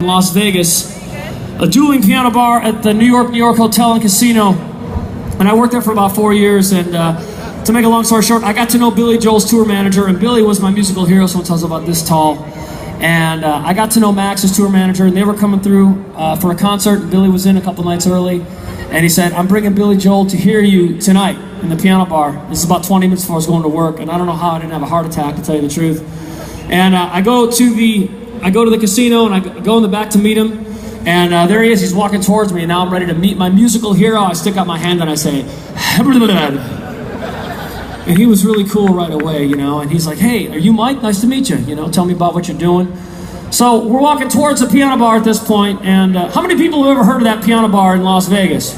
in Las Vegas, a dueling piano bar at the New York Hotel and Casino, and I worked there for about 4 years. And to make a long story short, I got to know Billy Joel's tour manager, and Billy was my musical hero. Someone tells about this tall, and I got to know Max's tour manager, and they were coming through for a concert. And Billy was in a couple nights early, and he said, "I'm bringing Billy Joel to hear you tonight in the piano bar." This is about 20 minutes before I was going to work, and I don't know how I didn't have a heart attack, to tell you the truth. And I go to the casino, and I go in the back to meet him. And there he is, he's walking towards me, and now I'm ready to meet my musical hero. I stick out my hand and I say, and he was really cool right away, you know, and he's like, "Hey, are you Mike? Nice to meet you, you know, tell me about what you're doing." So we're walking towards the piano bar at this point, and how many people have ever heard of that piano bar in Las Vegas?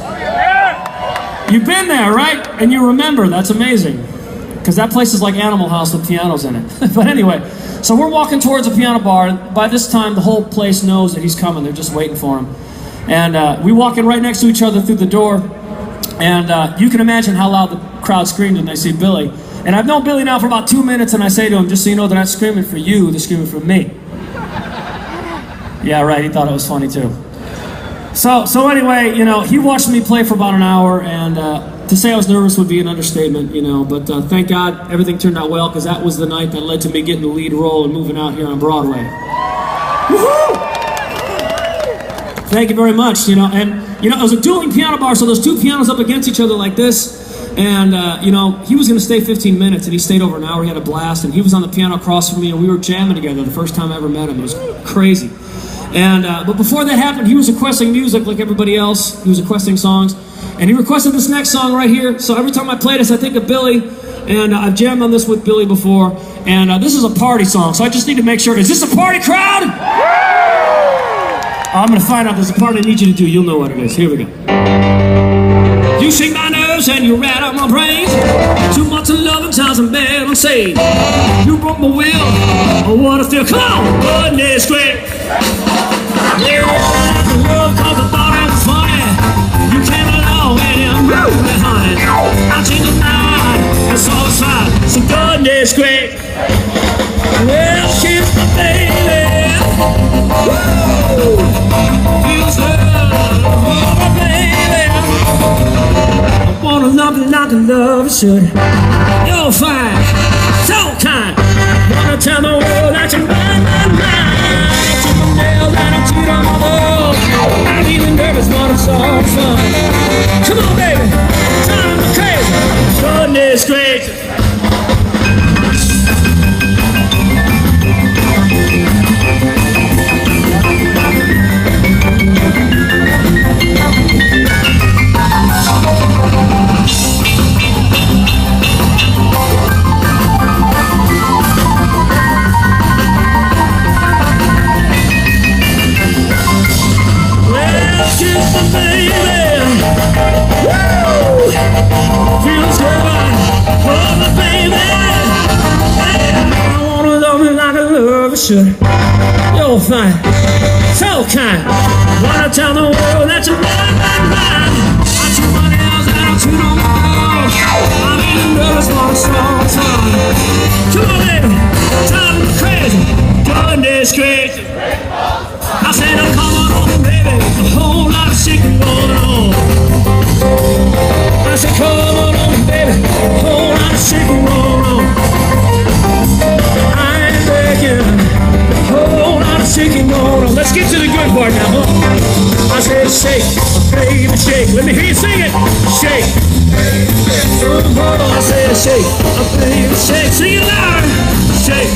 You've been there, right? And you remember, that's amazing. Because that place is like Animal House with pianos in it. But anyway, so we're walking towards a piano bar, and by this time the whole place knows that he's coming. They're just waiting for him. And we walk in right next to each other through the door, and you can imagine how loud the crowd screamed when they see Billy. And I've known Billy now for about 2 minutes, and I say to him, "Just so you know, they're not screaming for you, they're screaming for me." Yeah, right, he thought it was funny too. So anyway, you know, he watched me play for about an hour, and to say I was nervous would be an understatement, you know, but thank God everything turned out well, because that was the night that led to me getting the lead role and moving out here on Broadway. Woohoo! Thank you very much, you know, and, you know, it was a dueling piano bar, so there's two pianos up against each other like this, and, you know, he was going to stay 15 minutes, and he stayed over an hour. He had a blast, and he was on the piano across from me, and we were jamming together the first time I ever met him. It was crazy. And, but before that happened, he was requesting music like everybody else. He was requesting songs. And he requested this next song right here. So every time I play this, I think of Billy. And I've jammed on this with Billy before. And this is a party song. So I just need to make sure. Is this a party crowd? I'm going to find out there's a part I need you to do. You'll know what it is. Here we go. You shake my nerves and you rat out my brains. Too much of love and times I'm bad, I'm saying. You broke my will. I want to feel. Come on. Goodness great. Yeah, the world cause I thought it was funny. You came along and you moved me, honey. I changed my mind, that's all it's fine. So goodness great. Well, she's my baby. Woo! Feels good, oh my baby. I wanna love you like I love you should. You're fine, so kind. Wanna tell the world that you're mine. I'm even nervous, but it's all fun. Come on, baby, time to crazy. Goodness gracious. Should. You're fine, so kind. Wanna tell the world that you're mine. I took my nails out to the wall. I'm even nervous for a strong time. Come on, baby, time to crazy. Goodness crazy. I said, I'm coming on, baby. A whole lot of shaking going on. I said, come on, baby. A whole lot of shaking going on. I ain't begging. Whole lot of shaking going on. Let's get to the good part now. I said shake, baby shake. Let me hear you sing it. Shake. I said shake, baby shake. Sing it loud. Shake.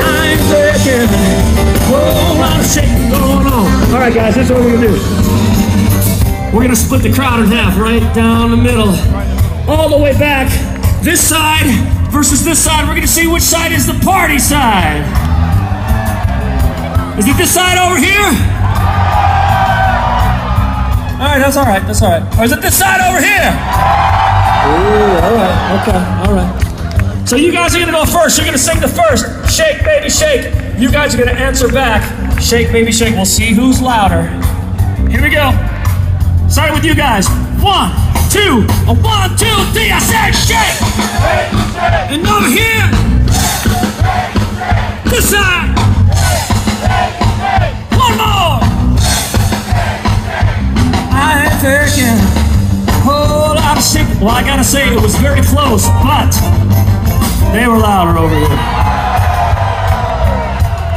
I ain't begging. Whole lot of shaking going on. All right, guys, this is what we're gonna do. We're gonna split the crowd in half, right down the middle, all the way back. This side versus this side. We're gonna see which side is the party side. Is it this side over here? All right, that's all right, that's all right. Or is it this side over here? Ooh, all right, okay, all right. So you guys are gonna go first. You're gonna sing the first, shake, baby, shake. You guys are gonna answer back, shake, baby, shake. We'll see who's louder. Here we go. Starting with you guys. 1, 2, 1, 2, 3. I said shake. And over here, this side. Well, I gotta say, it was very close, but they were louder over here.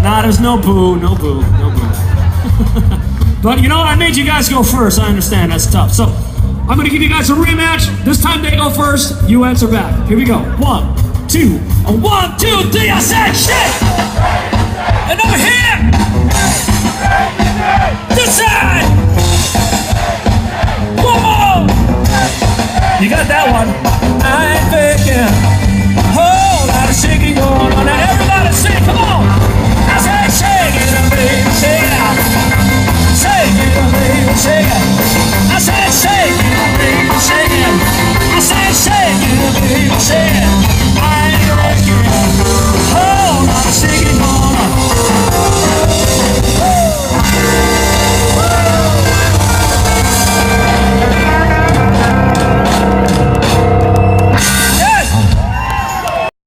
Nah, there's no boo, no boo, no boo. But you know what? I made you guys go first. I understand, that's tough. So, I'm gonna give you guys a rematch. This time they go first, you answer back. Here we go. 1, 2, 1, 2, 3, I said shit! And over here!